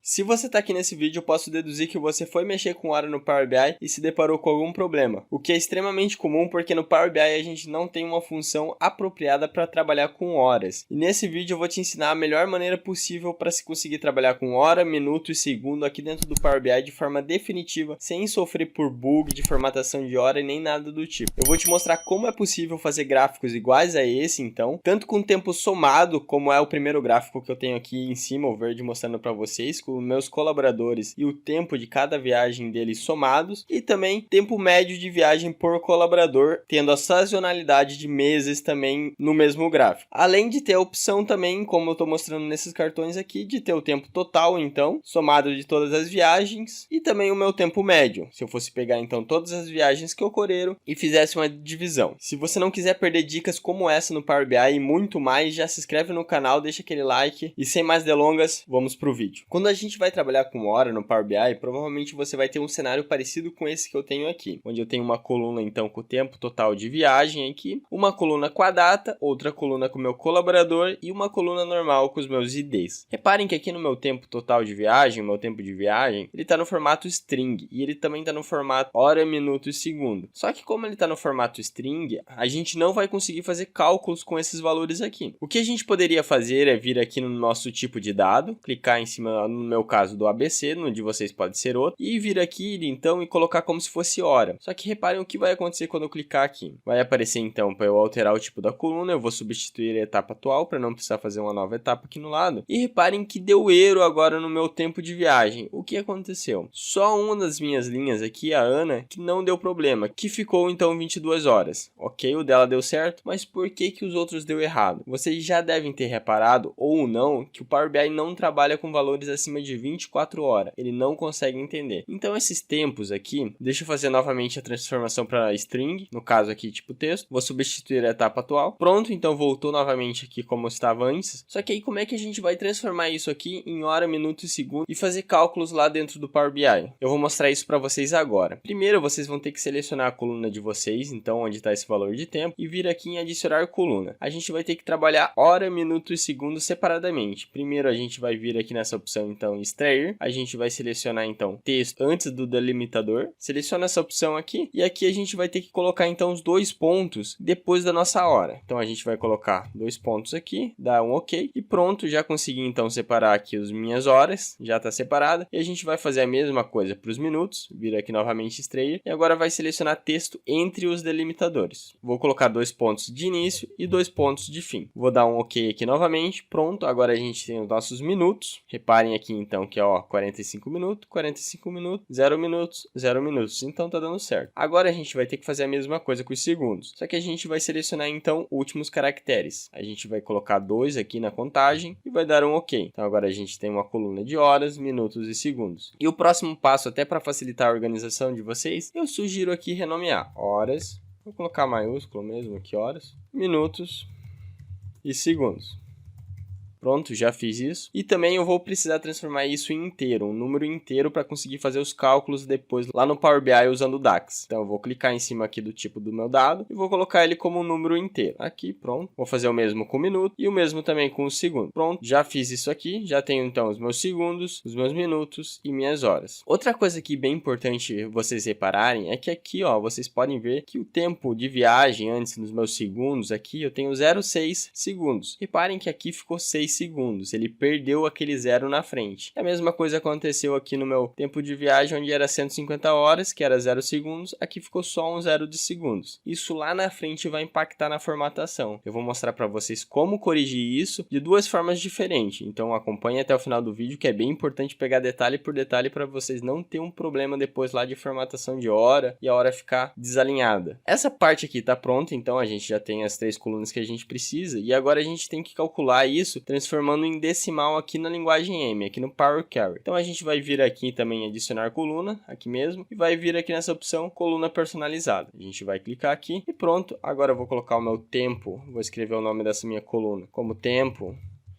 Se você está aqui nesse vídeo, eu posso deduzir que você foi mexer com hora no Power BI e se deparou com algum problema, o que é extremamente comum porque no Power BI a gente não tem uma função apropriada para trabalhar com horas. E nesse vídeo eu vou te ensinar a melhor maneira possível para se conseguir trabalhar com hora, minuto e segundo aqui dentro do Power BI de forma definitiva, sem sofrer por bug de formatação de hora e nem nada do tipo. Eu vou te mostrar como é possível fazer gráficos iguais a esse, então, tanto com tempo somado, como é o primeiro gráfico que eu tenho aqui em cima, o verde, mostrando para vocês, com meus colaboradores e o tempo de cada viagem deles somados, e também tempo médio de viagem por colaborador, tendo a sazonalidade de meses também no mesmo gráfico. Além de ter a opção também, como eu estou mostrando nesses cartões aqui, de ter o tempo total, então, somado de todas as viagens, e também o meu tempo médio, se eu fosse pegar então todas as viagens que ocorreram e fizesse uma divisão. Se você não quiser perder dicas como essa no Power BI e muito mais, já se inscreve no canal, deixa aquele like, e sem mais delongas, vamos pro vídeo. Quando a gente vai trabalhar com hora no Power BI, provavelmente você vai ter um cenário parecido com esse que eu tenho aqui, onde eu tenho uma coluna então com o tempo total de viagem aqui, uma coluna com a data, outra coluna com o meu colaborador e uma coluna normal com os meus IDs. Reparem que aqui no meu tempo total de viagem, meu tempo de viagem, ele está no formato string e ele também está no formato hora, minuto e segundo. Só que como ele está no formato string, a gente não vai conseguir fazer cálculos com esses valores aqui. O que a gente poderia fazer é vir aqui no nosso tipo de dado, clicar em cima, no meu caso do ABC, no de vocês pode ser outro, e vir aqui então e colocar como se fosse hora. Só que reparem o que vai acontecer quando eu clicar aqui. Vai aparecer então para eu alterar o tipo da coluna, eu vou substituir a etapa atual para não precisar fazer uma nova etapa aqui no lado. E reparem que deu erro agora no meu tempo de viagem. O que aconteceu? Só uma das minhas linhas aqui, a Ana, que não deu problema, que ficou então 22 horas. Ok, o dela deu certo, mas por que que os outros deu errado? Vocês já devem ter reparado, ou não, que o Power BI não trabalha com valores acima de 24 horas. Ele não consegue entender. Então esses tempos aqui, deixa eu fazer novamente a transformação para string, no caso aqui tipo texto. Vou substituir a etapa atual. Pronto, então voltou novamente aqui como estava antes. Só que aí como é que a gente vai transformar isso aqui em hora, minuto e segundo e fazer cálculos lá dentro do Power BI? Eu vou mostrar isso para vocês agora. Primeiro vocês vão ter que selecionar a coluna de vocês, então onde está esse valor de tempo, e vir aqui em adicionar coluna. A gente vai ter que trabalhar hora, minuto e segundo separadamente. Primeiro a gente vai vir aqui nessa opção então extrair, a gente vai selecionar então texto antes do delimitador, seleciona essa opção aqui e aqui a gente vai ter que colocar então os dois pontos depois da nossa hora. Então a gente vai colocar dois pontos aqui, dar um ok e pronto, já consegui então separar aqui as minhas horas, já está separada, e a gente vai fazer a mesma coisa para os minutos, vir aqui novamente extrair e agora vai selecionar texto entre os delimitadores. Vou colocar dois pontos de início e dois pontos de fim. Vou dar um ok aqui novamente, pronto, agora a gente tem os nossos minutos. Reparem aqui então que ó, 45 minutos, 0 minutos, 0 minutos, então tá dando certo. Agora a gente vai ter que fazer a mesma coisa com os segundos, só que a gente vai selecionar então últimos caracteres. A gente vai colocar 2 aqui na contagem e vai dar um ok. Então agora a gente tem uma coluna de horas, minutos e segundos. E o próximo passo, até para facilitar a organização de vocês, eu sugiro aqui renomear horas, vou colocar maiúsculo mesmo aqui, horas, minutos e segundos. Pronto, já fiz isso. E também eu vou precisar transformar isso em inteiro, um número inteiro para conseguir fazer os cálculos depois lá no Power BI usando o DAX. Então eu vou clicar em cima aqui do tipo do meu dado e vou colocar ele como um número inteiro. Aqui, pronto. Vou fazer o mesmo com o minuto e o mesmo também com o segundo. Pronto, já fiz isso aqui. Já tenho então os meus segundos, os meus minutos e minhas horas. Outra coisa aqui bem importante vocês repararem é que aqui, ó, vocês podem ver que o tempo de viagem antes nos meus segundos aqui, eu tenho 0,6 segundos. Reparem que aqui ficou 6 segundos, ele perdeu aquele zero na frente. A mesma coisa aconteceu aqui no meu tempo de viagem, onde era 150 horas, que era 0 segundos, aqui ficou só um 0 de segundos. Isso lá na frente vai impactar na formatação. Eu vou mostrar para vocês como corrigir isso de duas formas diferentes, então acompanhe até o final do vídeo, que é bem importante pegar detalhe por detalhe para vocês não ter um problema depois lá de formatação de hora e a hora ficar desalinhada. Essa parte aqui está pronta, então a gente já tem as 3 colunas que a gente precisa e agora a gente tem que calcular isso transformando em decimal aqui na linguagem M, aqui no Power Query. Então a gente vai vir aqui também adicionar coluna, aqui mesmo, e vai vir aqui nessa opção coluna personalizada. A gente vai clicar aqui e pronto. Agora eu vou colocar o meu tempo, vou escrever o nome dessa minha coluna como tempo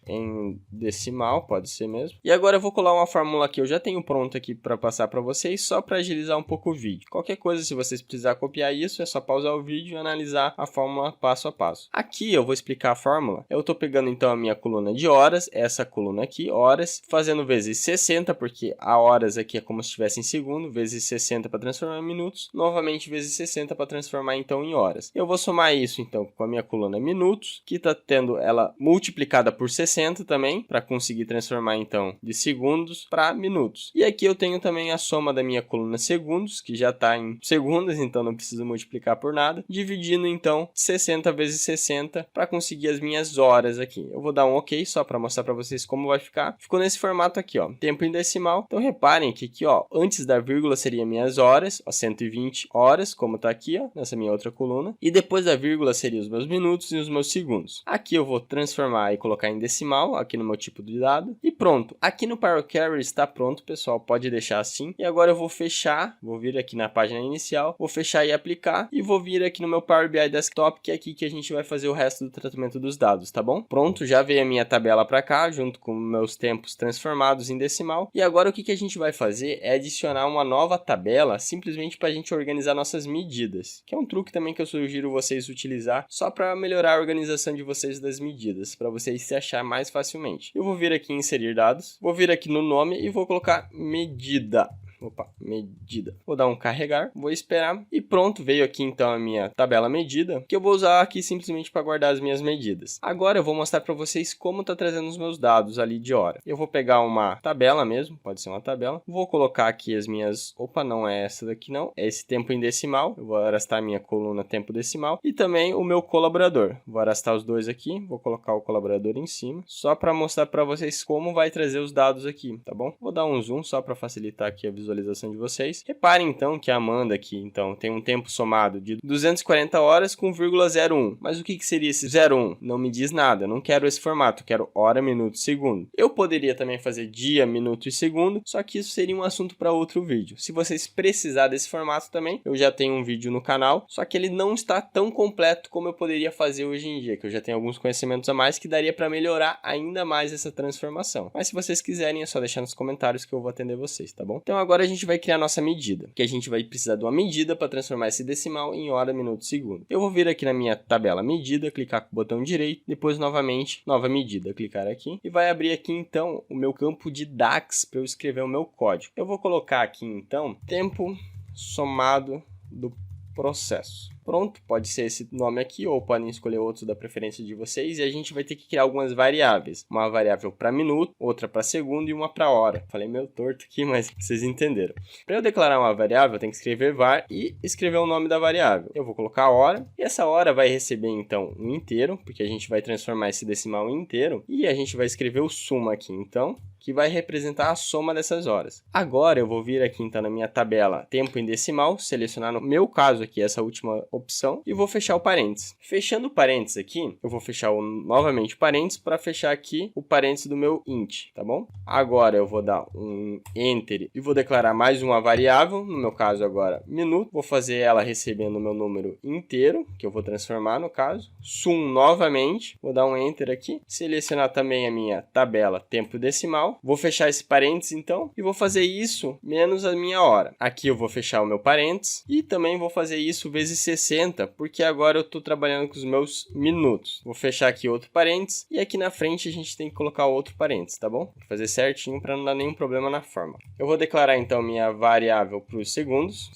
em decimal, pode ser mesmo. E agora eu vou colar uma fórmula que eu já tenho pronta aqui para passar para vocês, só para agilizar um pouco o vídeo. Qualquer coisa, se vocês precisarem copiar isso, é só pausar o vídeo e analisar a fórmula passo a passo. Aqui eu vou explicar a fórmula. Eu estou pegando então a minha coluna de horas, essa coluna aqui, horas, fazendo vezes 60, porque a horas aqui é como se estivesse em segundo, vezes 60 para transformar em minutos, novamente vezes 60 para transformar então em horas. Eu vou somar isso então com a minha coluna minutos, que está tendo ela multiplicada por 60 também, para conseguir transformar então de segundos para minutos. E aqui eu tenho também a soma da minha coluna segundos, que já está em segundos, então não preciso multiplicar por nada, dividindo então 60 vezes 60 para conseguir as minhas horas aqui. Eu vou dar um OK só para mostrar para vocês como vai ficar. Ficou nesse formato aqui, ó, tempo em decimal. Então reparem que aqui, ó, antes da vírgula seria minhas horas, ó, 120 horas, como está aqui, ó, nessa minha outra coluna, e depois da vírgula seria os meus minutos e os meus segundos. Aqui eu vou transformar e colocar em decimal, aqui no meu tipo de dado, e pronto. Aqui no Power Query está pronto, pessoal, pode deixar assim. E agora eu vou fechar, vou vir aqui na página inicial, vou fechar e aplicar, e vou vir aqui no meu Power BI Desktop, que é aqui que a gente vai fazer o resto do tratamento dos dados, tá bom? Pronto, já veio a minha tabela para cá, junto com meus tempos transformados em decimal. E agora o que a gente vai fazer é adicionar uma nova tabela, simplesmente para a gente organizar nossas medidas, que é um truque também que eu sugiro vocês utilizar, só para melhorar a organização de vocês das medidas, para vocês se achar mais facilmente. Eu vou vir aqui em inserir dados, vou vir aqui no nome e vou colocar medida. Opa, medida. Vou dar um carregar, vou esperar e pronto, veio aqui então a minha tabela medida, que eu vou usar aqui simplesmente para guardar as minhas medidas. Agora eu vou mostrar para vocês como está trazendo os meus dados ali de hora. Eu vou pegar uma tabela mesmo, pode ser uma tabela, vou colocar aqui as minhas, opa, não é essa daqui não, é esse tempo em decimal, eu vou arrastar a minha coluna tempo decimal e também o meu colaborador. Vou arrastar os dois aqui, vou colocar o colaborador em cima, só para mostrar para vocês como vai trazer os dados aqui, tá bom? Vou dar um zoom só para facilitar aqui a visualização de vocês. Reparem então que a Amanda aqui então tem um tempo somado de 240 horas com 0,01. Mas o que seria esse 0,1? Não me diz nada, eu não quero esse formato, eu quero hora, minuto, segundo. Eu poderia também fazer dia, minuto e segundo, só que isso seria um assunto para outro vídeo. Se vocês precisarem desse formato também, eu já tenho um vídeo no canal, só que ele não está tão completo como eu poderia fazer hoje em dia, que eu já tenho alguns conhecimentos a mais que daria para melhorar ainda mais essa transformação. Mas se vocês quiserem, é só deixar nos comentários que eu vou atender vocês, tá bom? Então agora a gente vai criar nossa medida, que a gente vai precisar de uma medida para transformar esse decimal em hora, minuto, segundo. Eu vou vir aqui na minha tabela medida, clicar com o botão direito, depois novamente nova medida, clicar aqui e vai abrir aqui então o meu campo de DAX para eu escrever o meu código. Eu vou colocar aqui então tempo somado do processo. Pronto, pode ser esse nome aqui ou podem escolher outros da preferência de vocês e a gente vai ter que criar algumas variáveis. Uma variável para minuto, outra para segundo e uma para hora. Falei meio torto aqui, mas vocês entenderam. Para eu declarar uma variável, eu tenho que escrever var e escrever o nome da variável. Eu vou colocar a hora e essa hora vai receber então um inteiro, porque a gente vai transformar esse decimal em inteiro e a gente vai escrever o suma aqui então, que vai representar a soma dessas horas. Agora eu vou vir aqui então na minha tabela tempo em decimal, selecionar no meu caso aqui essa última opção e vou fechar o parênteses. Fechando o parênteses aqui, eu vou fechar novamente o parênteses para fechar aqui o parênteses do meu int, tá bom? Agora eu vou dar um enter e vou declarar mais uma variável, no meu caso agora minuto, vou fazer ela recebendo o meu número inteiro, que eu vou transformar no caso, sum novamente, vou dar um enter aqui, selecionar também a minha tabela tempo decimal, vou fechar esse parênteses então e vou fazer isso menos a minha hora. Aqui eu vou fechar o meu parênteses e também vou fazer isso vezes 60, porque agora eu estou trabalhando com os meus minutos. Vou fechar aqui outro parênteses e aqui na frente a gente tem que colocar outro parênteses, tá bom? Vou fazer certinho para não dar nenhum problema na forma. Eu vou declarar então minha variável para os segundos,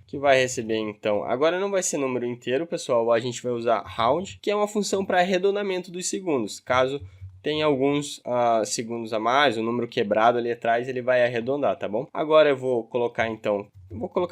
que vai receber então, agora não vai ser número inteiro, pessoal, a gente vai usar round, que é uma função para arredondamento dos segundos. Caso tenha alguns segundos a mais, o número quebrado ali atrás, ele vai arredondar, tá bom? Agora eu vou colocar então,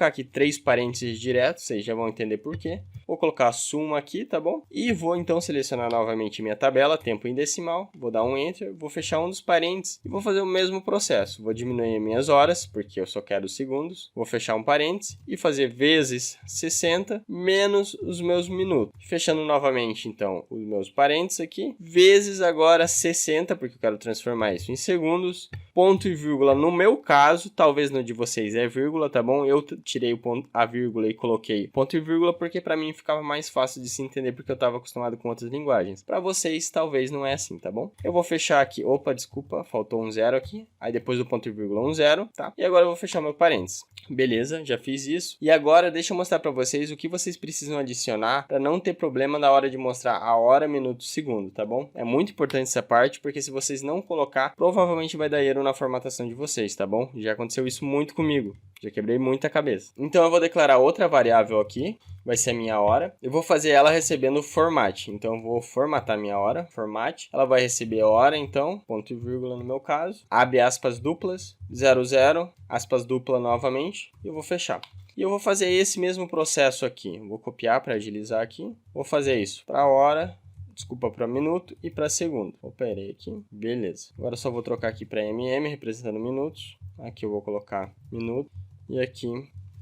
aqui 3 parênteses diretos, vocês já vão entender por quê. Vou colocar suma aqui, tá bom? E vou então selecionar novamente minha tabela, tempo em decimal, vou dar um enter, vou fechar um dos parênteses e vou fazer o mesmo processo. Vou diminuir minhas horas, porque eu só quero os segundos, vou fechar um parênteses e fazer vezes 60 menos os meus minutos. Fechando novamente então os meus parênteses aqui, vezes agora 60, porque eu quero transformar isso em segundos, ponto e vírgula no meu caso, talvez no de vocês é vírgula, tá bom? eu tirei o ponto, a vírgula e coloquei ponto e vírgula porque para mim ficava mais fácil de se entender porque eu estava acostumado com outras linguagens. Para vocês talvez não é assim, tá bom? Eu vou fechar aqui, opa, desculpa, faltou um zero aqui, aí depois do ponto e vírgula um zero, tá? E agora eu vou fechar meu parênteses. Beleza, já fiz isso. E agora deixa eu mostrar para vocês o que vocês precisam adicionar para não ter problema na hora de mostrar a hora, minuto, segundo, tá bom? É muito importante essa parte, porque se vocês não colocar, provavelmente vai dar erro na formatação de vocês, tá bom? Já aconteceu isso muito comigo. Já quebrei muita cabeça. Então eu vou declarar outra variável aqui, vai ser a minha hora. Eu vou fazer ela recebendo format. Então eu vou formatar minha hora, format. Ela vai receber hora, então, ponto e vírgula no meu caso. Abre aspas duplas, 00, aspas dupla novamente, e eu vou fechar. E eu vou fazer esse mesmo processo aqui. Eu vou copiar para agilizar aqui. Vou fazer isso para hora, desculpa, para minuto e para segundo. Operei aqui, beleza. Agora eu só vou trocar aqui para representando minutos. Aqui eu vou colocar minuto. E aqui,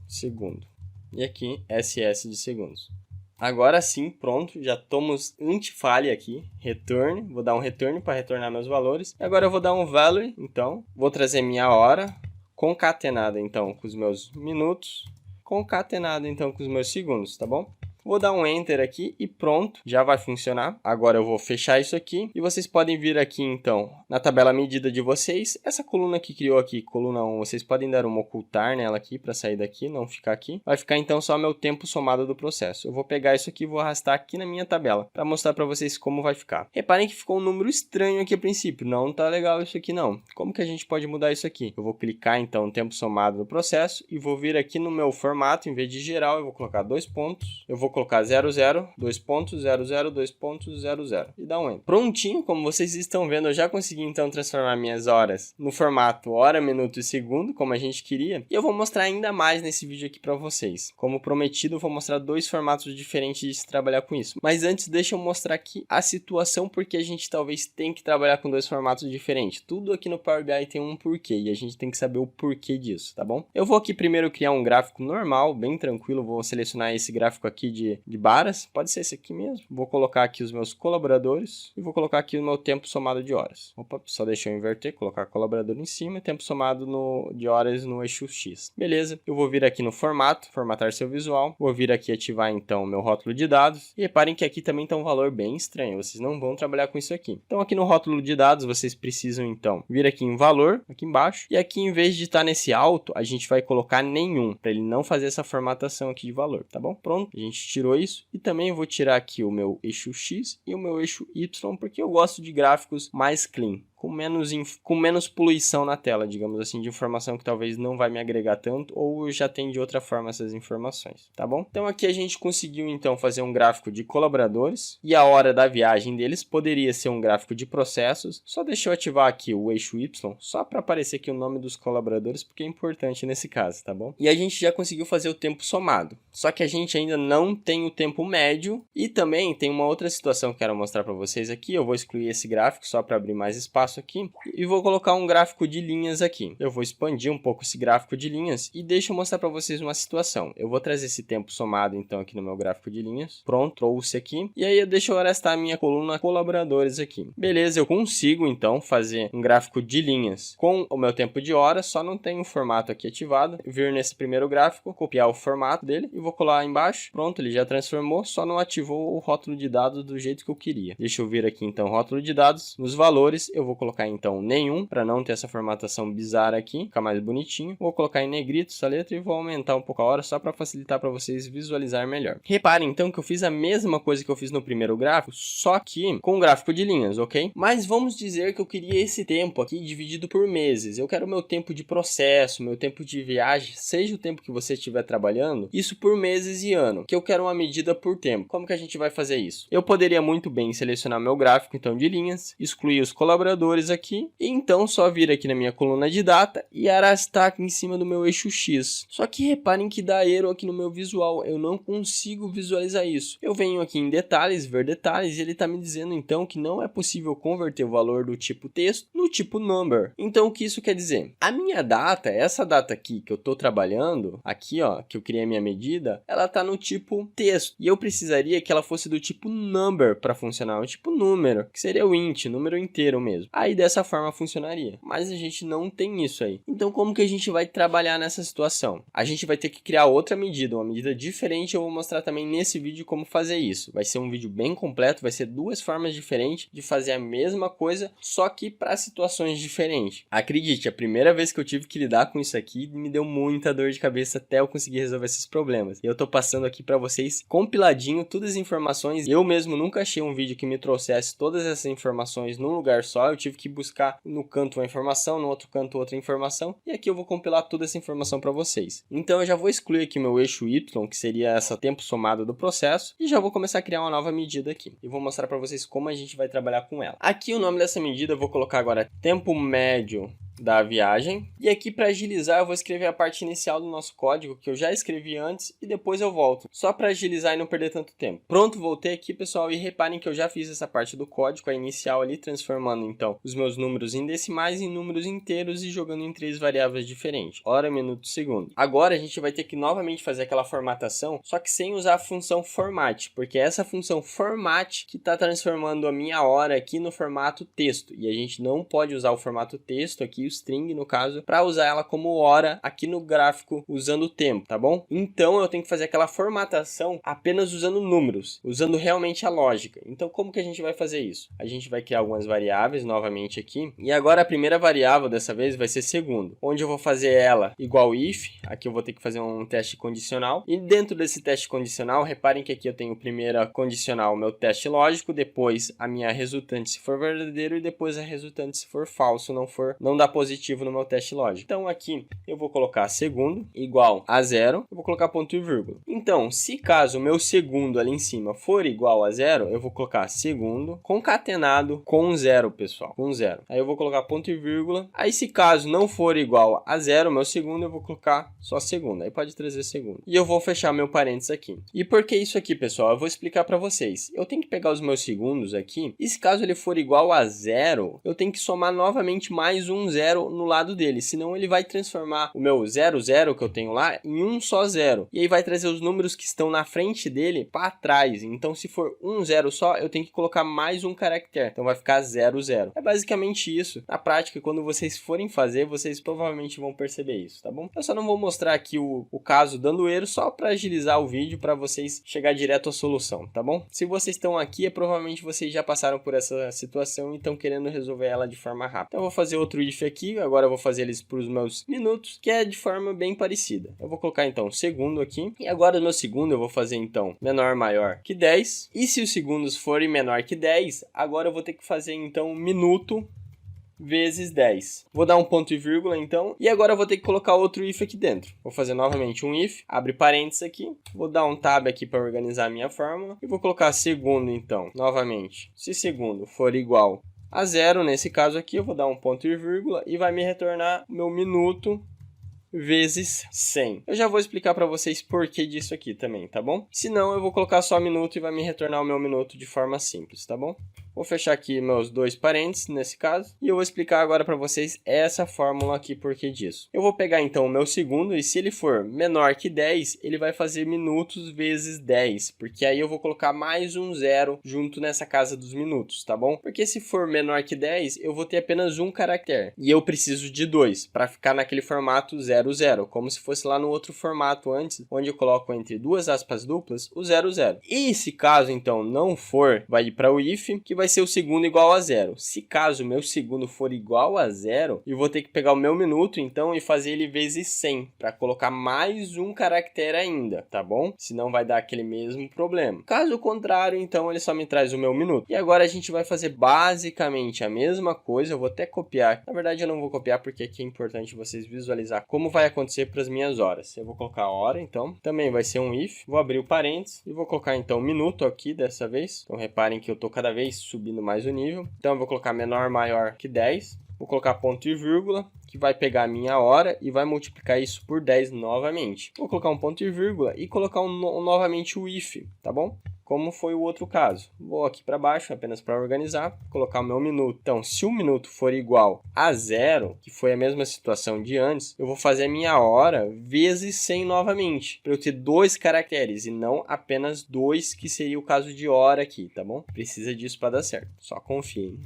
segundo. E aqui, SS de segundos. Agora sim, pronto, já estamos anti-falha aqui. Return, vou dar um return para retornar meus valores. E agora eu vou dar um value, então. Vou trazer minha hora, concatenada então com os meus minutos. Concatenada então com os meus segundos, tá bom? Vou dar um Enter aqui e pronto, já vai funcionar. Agora eu vou fechar isso aqui e vocês podem vir aqui então na tabela medida de vocês. Essa coluna que criou aqui, coluna 1, vocês podem dar uma ocultar nela aqui para sair daqui, não ficar aqui. Vai ficar então só meu tempo somado do processo. Eu vou pegar isso aqui e vou arrastar aqui na minha tabela para mostrar para vocês como vai ficar. Reparem que ficou um número estranho aqui a princípio, não tá legal isso aqui não. Como que a gente pode mudar isso aqui? Eu vou clicar então no tempo somado do processo e vou vir aqui no meu formato, em vez de geral, eu vou colocar 2 pontos. Eu vou colocar 00, 2 pontos, 00, 2 pontos, 00 e dá um Enter. Prontinho, como vocês estão vendo, eu já consegui então transformar minhas horas no formato hora, minuto e segundo, como a gente queria. E eu vou mostrar ainda mais nesse vídeo aqui para vocês. Como prometido, eu vou mostrar 2 formatos diferentes de se trabalhar com isso. Mas antes, deixa eu mostrar aqui a situação porque a gente talvez tenha que trabalhar com 2 formatos diferentes. Tudo aqui no Power BI tem um porquê e a gente tem que saber o porquê disso, tá bom? Eu vou aqui primeiro criar um gráfico normal, bem tranquilo. Vou selecionar esse gráfico aqui de barras, pode ser esse aqui mesmo. Vou colocar aqui os meus colaboradores e vou colocar aqui o meu tempo somado de horas. Opa, só deixa eu inverter, colocar colaborador em cima e tempo somado de horas no eixo X. Beleza, eu vou vir aqui no formato, formatar seu visual, vou vir aqui ativar então o meu rótulo de dados e reparem que aqui também está um valor bem estranho, vocês não vão trabalhar com isso aqui. Então aqui no rótulo de dados vocês precisam então vir aqui em valor, aqui embaixo, e aqui em vez de estar nesse alto, a gente vai colocar nenhum, para ele não fazer essa formatação aqui de valor, tá bom? Pronto, a gente tirou isso. E também vou tirar aqui o meu eixo X e o meu eixo Y, porque eu gosto de gráficos mais clean, com menos poluição na tela, digamos assim, de informação que talvez não vai me agregar tanto, ou já tem de outra forma essas informações, tá bom? Então aqui a gente conseguiu então fazer um gráfico de colaboradores, e a hora da viagem deles poderia ser um gráfico de processos. Só deixa eu ativar aqui o eixo Y, só para aparecer aqui o nome dos colaboradores, porque é importante nesse caso, tá bom? E a gente já conseguiu fazer o tempo somado, só que a gente ainda não tem o tempo médio, e também tem uma outra situação que eu quero mostrar para vocês aqui. Eu vou excluir esse gráfico só para abrir mais espaço aqui e vou colocar um gráfico de linhas aqui. Eu vou expandir um pouco esse gráfico de linhas e deixa eu mostrar para vocês uma situação. Eu vou trazer esse tempo somado então aqui no meu gráfico de linhas. Pronto, trouxe aqui. E aí eu deixo eu arrastar a minha coluna colaboradores aqui. Beleza, eu consigo então fazer um gráfico de linhas com o meu tempo de hora, só não tem o formato aqui ativado. Vir nesse primeiro gráfico, copiar o formato dele e vou colar embaixo. Pronto, ele já transformou, só não ativou o rótulo de dados do jeito que eu queria. Deixa eu vir aqui então rótulo de dados. Nos valores eu vou colocar então nenhum, para não ter essa formatação bizarra aqui, ficar mais bonitinho. Vou colocar em negrito essa letra e vou aumentar um pouco a hora só para facilitar para vocês visualizar melhor. Reparem então que eu fiz a mesma coisa que eu fiz no primeiro gráfico, só que com um gráfico de linhas, ok? Mas vamos dizer que eu queria esse tempo aqui dividido por meses. Eu quero o meu tempo de processo, meu tempo de viagem, seja o tempo que você estiver trabalhando, isso por meses e ano, que eu quero uma medida por tempo. Como que a gente vai fazer isso? Eu poderia muito bem selecionar meu gráfico então de linhas, excluir os colaboradores aqui, e então só vir aqui na minha coluna de data e arrastar aqui em cima do meu eixo X. Só que reparem que dá erro aqui no meu visual, eu não consigo visualizar isso. Eu venho aqui em detalhes, ver detalhes, e ele está me dizendo então que não é possível converter o valor do tipo texto no tipo number. Então o que isso quer dizer? A minha data, essa data aqui que eu estou trabalhando, aqui ó, que eu criei a minha medida, ela está no tipo texto, e eu precisaria que ela fosse do tipo number para funcionar, um tipo número, que seria o int, número inteiro mesmo. aí dessa forma funcionaria. Mas a gente não tem isso aí. Então como que a gente vai trabalhar nessa situação? A gente vai ter que criar outra medida, uma medida diferente. Eu vou mostrar também nesse vídeo como fazer isso. Vai ser um vídeo bem completo, vai ser duas formas diferentes de fazer a mesma coisa, só que para situações diferentes. Acredite, a primeira vez que eu tive que lidar com isso aqui, me deu muita dor de cabeça até eu conseguir resolver esses problemas. E eu tô passando aqui para vocês compiladinho todas as informações. Eu mesmo nunca achei um vídeo que me trouxesse todas essas informações num lugar só. Eu tive que buscar no canto uma informação, no outro canto outra informação, e aqui eu vou compilar toda essa informação para vocês. Então eu já vou excluir aqui meu eixo Y, que seria esse tempo somado do processo, e já vou começar a criar uma nova medida aqui. E vou mostrar para vocês como a gente vai trabalhar com ela. Aqui o nome dessa medida eu vou colocar agora tempo médio da viagem, e aqui para agilizar eu vou escrever a parte inicial do nosso código que eu já escrevi antes e depois eu volto, só para agilizar e não perder tanto tempo. Pronto, voltei aqui, pessoal, e reparem que eu já fiz essa parte do código, a inicial ali, transformando então os meus números em decimais em números inteiros e jogando em 3 variáveis diferentes, hora, minuto, segundo. Agora a gente vai ter que novamente fazer aquela formatação, só que sem usar a função format, porque é essa função format que está transformando a minha hora aqui no formato texto, e a gente não pode usar o formato texto aqui, o string no caso, para usar ela como hora aqui no gráfico usando o tempo, tá bom? Então eu tenho que fazer aquela formatação apenas usando números, usando realmente a lógica. Então como que a gente vai fazer isso? A gente vai criar algumas variáveis novamente aqui, e agora a primeira variável dessa vez vai ser segundo, onde eu vou fazer ela igual if, aqui eu vou ter que fazer um teste condicional, e dentro desse teste condicional, reparem que aqui eu tenho primeiro condicional, meu teste lógico, depois a minha resultante se for verdadeiro e depois a resultante se for falso, não dá positivo no meu teste lógico. Então aqui eu vou colocar segundo igual a 0, eu vou colocar ponto e vírgula. Então, se caso o meu segundo ali em cima for igual a 0, eu vou colocar segundo concatenado com 0, pessoal, com 0. Aí eu vou colocar ponto e vírgula. Aí se caso não for igual a 0, meu segundo, eu vou colocar só segundo. Aí pode trazer segundo. E eu vou fechar meu parênteses aqui. E por que isso aqui, pessoal? Eu vou explicar para vocês. Eu tenho que pegar os meus segundos aqui, e se caso ele for igual a 0, eu tenho que somar novamente mais um 0 no lado dele, senão ele vai transformar o meu 0, 0 que eu tenho lá em um só 0, e aí vai trazer os números que estão na frente dele para trás. Então se for um 0 só, eu tenho que colocar mais um caractere, então vai ficar 0, 0. É basicamente isso. Na prática, quando vocês forem fazer, vocês provavelmente vão perceber isso, tá bom? Eu só não vou mostrar aqui o caso dando erro, só para agilizar o vídeo, para vocês chegar direto à solução, tá bom? Se vocês estão aqui, provavelmente vocês já passaram por essa situação e estão querendo resolver ela de forma rápida. Então eu vou fazer outro if aqui, agora eu vou fazer eles para os meus minutos, que é de forma bem parecida. Eu vou colocar então segundo aqui, e agora o meu segundo eu vou fazer então menor maior que 10, e se os segundos forem menor que 10, agora eu vou ter que fazer então minuto vezes 10. Vou dar um ponto e vírgula então, e agora eu vou ter que colocar outro if aqui dentro. Vou fazer novamente um if, abre parênteses aqui, vou dar um tab aqui para organizar a minha fórmula, e vou colocar segundo então, novamente. Se segundo for igual a 0, nesse caso aqui eu vou dar um ponto e vírgula, e vai me retornar meu minuto vezes 100. Eu já vou explicar para vocês por que disso aqui também, tá bom? Se não, eu vou colocar só minuto e vai me retornar o meu minuto de forma simples, tá bom? Vou fechar aqui meus dois parênteses nesse caso, e eu vou explicar agora para vocês essa fórmula aqui, por que disso. Eu vou pegar então o meu segundo, e se ele for menor que 10, ele vai fazer minutos vezes 10, porque aí eu vou colocar mais um 0 junto nessa casa dos minutos, tá bom? Porque se for menor que 10, eu vou ter apenas um caractere, e eu preciso de 2, para ficar naquele formato 0, 0, como se fosse lá no outro formato antes, onde eu coloco entre duas aspas duplas o 0, 0. E se caso então não for, vai ir para o if, que vai ser o segundo igual a 0. Se caso o meu segundo for igual a 0, eu vou ter que pegar o meu minuto então e fazer ele vezes 100, para colocar mais um caractere ainda, tá bom? Senão vai dar aquele mesmo problema. Caso contrário, então ele só me traz o meu minuto. E agora a gente vai fazer basicamente a mesma coisa. Eu vou até copiar. Na verdade eu não vou copiar porque aqui é importante vocês visualizar como vai acontecer para as minhas horas. Eu vou colocar hora então. Também vai ser um if. Vou abrir o parênteses e vou colocar então minuto aqui dessa vez. Então reparem que eu tô cada vez subindo mais o nível. Então eu vou colocar menor maior que 10. Vou colocar ponto e vírgula, que vai pegar a minha hora e vai multiplicar isso por 10 novamente. Vou colocar um ponto e vírgula e colocar novamente o if, tá bom? como foi o outro caso. Vou aqui para baixo, apenas para organizar, colocar o meu minuto. Então, se o minuto for igual a 0, que foi a mesma situação de antes, eu vou fazer a minha hora vezes 100 novamente, para eu ter 2 caracteres e não apenas 2, que seria o caso de hora aqui, tá bom? Precisa disso para dar certo, só confiem.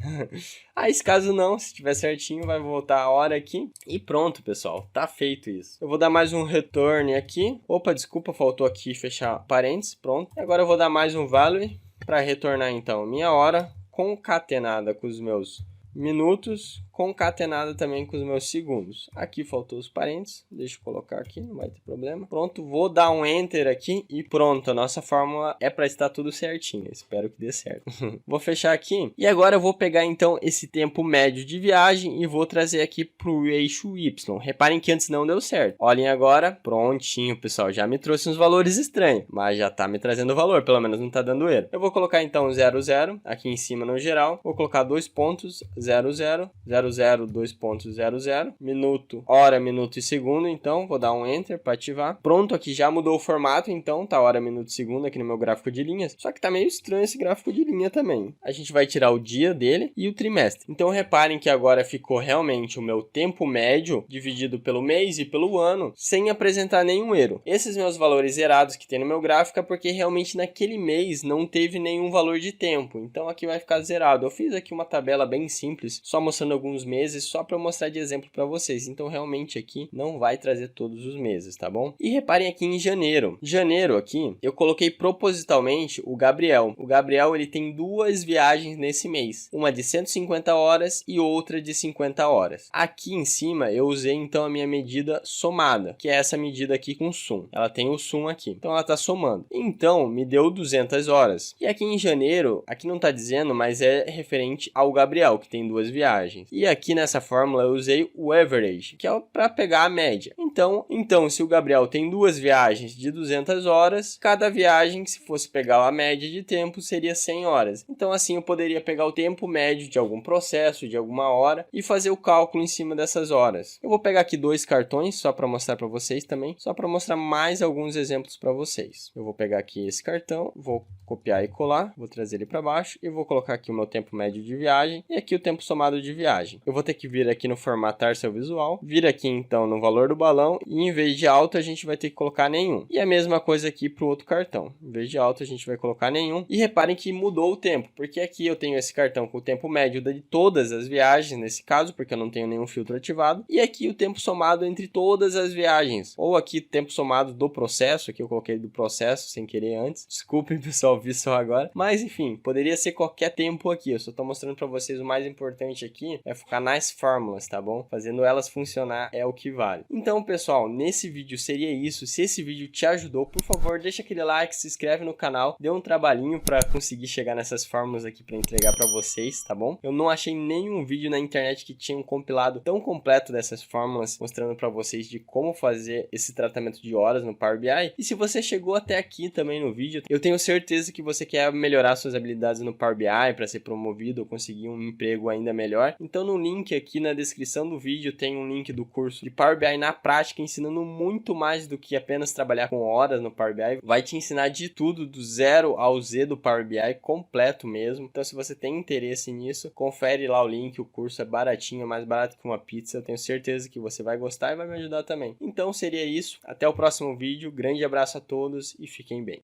Aí, se caso não, se estiver certinho, vai voltar a hora aqui e pronto, pessoal, tá feito isso. Eu vou dar mais um return aqui. Opa, desculpa, faltou aqui fechar parênteses, pronto. E agora eu vou dar mais um value para retornar então minha hora concatenada com os meus minutos, concatenada também com os meus segundos. Aqui faltou os parênteses, deixa eu colocar aqui, não vai ter problema. Pronto, vou dar um enter aqui e pronto, a nossa fórmula é para estar tudo certinho, espero que dê certo. Vou fechar aqui e agora eu vou pegar então esse tempo médio de viagem e vou trazer aqui para o eixo Y. Reparem que antes não deu certo. Olhem agora, prontinho, pessoal, já me trouxe uns valores estranhos, mas já tá me trazendo valor, pelo menos não tá dando erro. Eu vou colocar então 00 aqui em cima no geral, vou colocar 2 pontos, 00, 00, 2.00, minuto, hora, minuto e segundo, então vou dar um enter para ativar. Pronto, aqui já mudou o formato, então tá hora, minuto e segundo aqui no meu gráfico de linhas, só que tá meio estranho esse gráfico de linha também. A gente vai tirar o dia dele e o trimestre. Então reparem que agora ficou realmente o meu tempo médio dividido pelo mês e pelo ano, sem apresentar nenhum erro. Esses meus valores zerados que tem no meu gráfico é porque realmente naquele mês não teve nenhum valor de tempo, então aqui vai ficar zerado. Eu fiz aqui uma tabela bem simples, só mostrando alguns meses, só para mostrar de exemplo para vocês. Então realmente aqui não vai trazer todos os meses, tá bom? E reparem aqui em janeiro. Janeiro aqui, eu coloquei propositalmente o Gabriel. O Gabriel, ele tem 2 viagens nesse mês. Uma de 150 horas e outra de 50 horas. Aqui em cima eu usei então a minha medida somada, que é essa medida aqui com sum. Ela tem o sum aqui. Então ela está somando. Então me deu 200 horas. E aqui em janeiro, aqui não está dizendo, mas é referente ao Gabriel, que tem 2 viagens. E aqui nessa fórmula eu usei o average, que é para pegar a média. Então, se o Gabriel tem 2 viagens de 200 horas, cada viagem, se fosse pegar a média de tempo, seria 100 horas. Então assim eu poderia pegar o tempo médio de algum processo, de alguma hora, e fazer o cálculo em cima dessas horas. Eu vou pegar aqui 2 cartões, só para mostrar para vocês também, só para mostrar mais alguns exemplos para vocês. Eu vou pegar aqui esse cartão, vou copiar e colar, vou trazer ele para baixo e vou colocar aqui o meu tempo médio de viagem e aqui o tempo somado de viagem. Eu vou ter que vir aqui no formatar seu visual, vir aqui então no valor do balão e em vez de alto a gente vai ter que colocar nenhum. E a mesma coisa aqui para o outro cartão. Em vez de alto a gente vai colocar nenhum. E reparem que mudou o tempo, porque aqui eu tenho esse cartão com o tempo médio de todas as viagens, nesse caso, porque eu não tenho nenhum filtro ativado. E aqui o tempo somado entre todas as viagens. Ou aqui tempo somado do processo, aqui eu coloquei do processo sem querer antes. Desculpem pessoal, vi só agora. Mas enfim, poderia ser qualquer tempo aqui. Eu só estou mostrando para vocês o mais importante aqui é focar nas fórmulas, tá bom? Fazendo elas funcionar é o que vale. Então, pessoal, nesse vídeo seria isso. Se esse vídeo te ajudou, por favor, deixa aquele like, se inscreve no canal, dê um trabalhinho para conseguir chegar nessas fórmulas aqui para entregar para vocês, tá bom? Eu não achei nenhum vídeo na internet que tinha um compilado tão completo dessas fórmulas, mostrando para vocês de como fazer esse tratamento de horas no Power BI. E se você chegou até aqui também no vídeo, eu tenho certeza que você quer melhorar suas habilidades no Power BI para ser promovido ou conseguir um emprego ainda melhor. Então no link aqui na descrição do vídeo tem um link do curso de Power BI na prática, ensinando muito mais do que apenas trabalhar com horas no Power BI. Vai te ensinar de tudo, do zero ao Z do Power BI, completo mesmo. Então se você tem interesse nisso, confere lá o link, o curso é baratinho, é mais barato que uma pizza. Eu tenho certeza que você vai gostar e vai me ajudar também. Então seria isso, até o próximo vídeo, grande abraço a todos e fiquem bem.